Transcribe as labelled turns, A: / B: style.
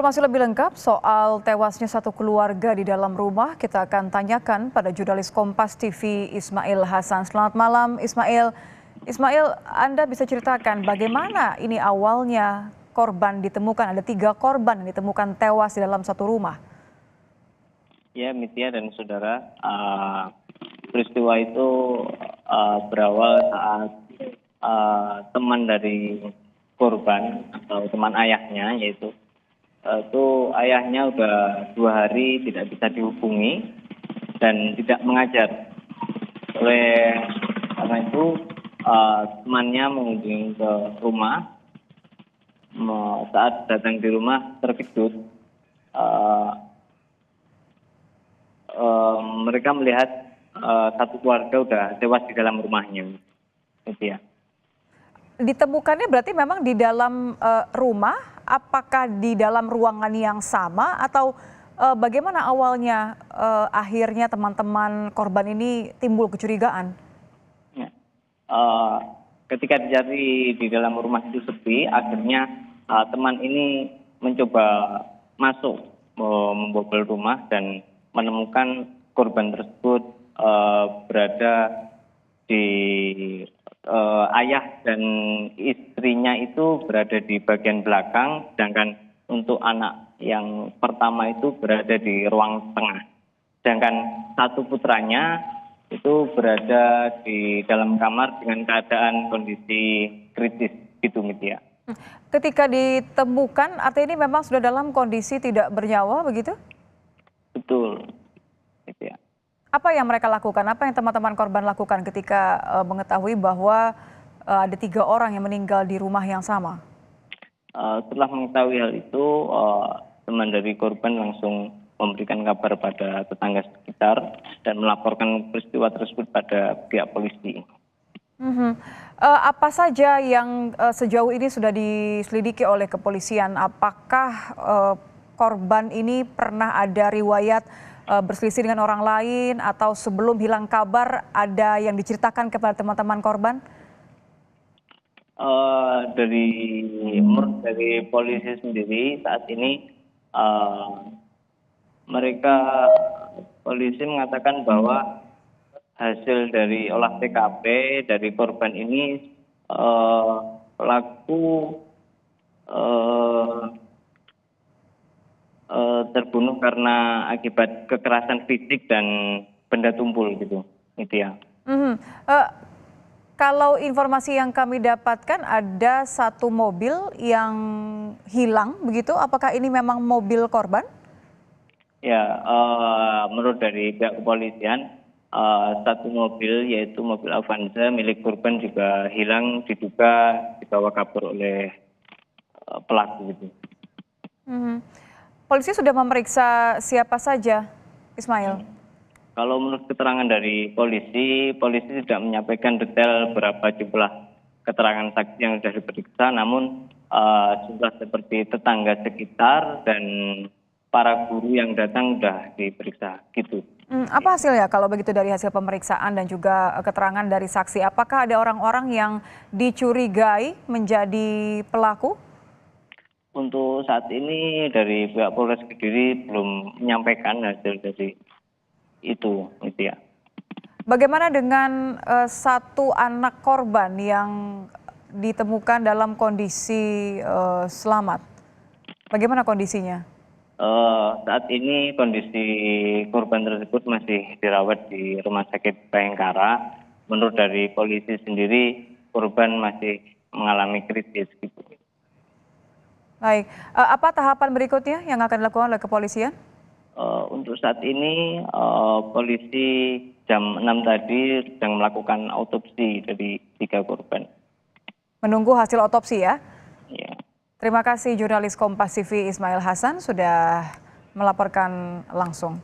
A: Informasi lebih lengkap soal tewasnya satu keluarga di dalam rumah kita akan tanyakan pada jurnalis Kompas TV Ismail Hasan. Selamat malam Ismail. Ismail, Anda bisa ceritakan bagaimana ini awalnya korban ditemukan? Ada 3 korban yang ditemukan tewas di dalam satu rumah.
B: Ya, Mitya dan saudara, peristiwa itu berawal saat teman dari korban atau teman ayahnya, yaitu itu ayahnya udah 2 hari tidak bisa dihubungi dan tidak mengajar. Oleh karena itu temannya mengunjungi ke rumah. Saat datang di rumah terkejut, mereka melihat satu keluarga udah tewas di dalam rumahnya. Gitu ya.
A: Ditemukannya berarti memang di dalam rumah. Apakah di dalam ruangan yang sama atau bagaimana awalnya akhirnya teman-teman korban ini timbul kecurigaan?
B: Ya. Ketika dicari di dalam rumah itu sepi, akhirnya teman ini mencoba masuk membobol rumah dan menemukan korban tersebut berada di ayah dan istrinya itu berada di bagian belakang, sedangkan untuk anak yang pertama itu berada di ruang tengah. Sedangkan satu putranya itu berada di dalam kamar dengan keadaan kondisi kritis gitu, Mitya.
A: Ketika ditemukan, artinya ini memang sudah dalam kondisi tidak bernyawa begitu?
B: Betul, Mitya.
A: Apa yang mereka lakukan? Apa yang teman-teman korban lakukan ketika mengetahui bahwa ada 3 orang yang meninggal di rumah yang sama?
B: Setelah mengetahui hal itu, teman dari korban langsung memberikan kabar pada tetangga sekitar dan melaporkan peristiwa tersebut pada pihak polisi.
A: Apa saja yang sejauh ini sudah diselidiki oleh kepolisian? Apakah korban ini pernah ada riwayat berselisih dengan orang lain atau sebelum hilang kabar ada yang diceritakan kepada teman-teman korban?
B: Dari polisi sendiri saat ini polisi mengatakan bahwa hasil dari olah TKP dari korban ini pelaku terbunuh karena akibat kekerasan fisik dan benda tumpul gitu, ya.
A: Kalau informasi yang kami dapatkan ada satu mobil yang hilang begitu, apakah ini memang mobil korban?
B: Ya, menurut dari pihak kepolisian, satu mobil yaitu mobil Avanza milik korban juga hilang, diduga dibawa kabur oleh pelaku gitu.
A: Polisi sudah memeriksa siapa saja, Ismail?
B: Kalau menurut keterangan dari polisi tidak menyampaikan detail berapa jumlah keterangan saksi yang sudah diperiksa, namun jumlah seperti tetangga sekitar dan para guru yang datang sudah diperiksa gitu.
A: Apa hasilnya kalau begitu dari hasil pemeriksaan dan juga keterangan dari saksi? Apakah ada orang-orang yang dicurigai menjadi pelaku?
B: Untuk saat ini dari pihak Polres Kediri belum menyampaikan hasil dari itu, ya.
A: Bagaimana dengan satu anak korban yang ditemukan dalam kondisi selamat? Bagaimana kondisinya?
B: Saat ini kondisi korban tersebut masih dirawat di Rumah Sakit Bayangkara. Menurut dari polisi sendiri, korban masih mengalami kritis gitu.
A: Baik, apa tahapan berikutnya yang akan dilakukan oleh kepolisian?
B: Untuk saat ini polisi jam 6 tadi sedang melakukan autopsi dari 3 korban.
A: Menunggu hasil otopsi ya?
B: Ya.
A: Terima kasih jurnalis Kompas TV Ismail Hasan sudah melaporkan langsung.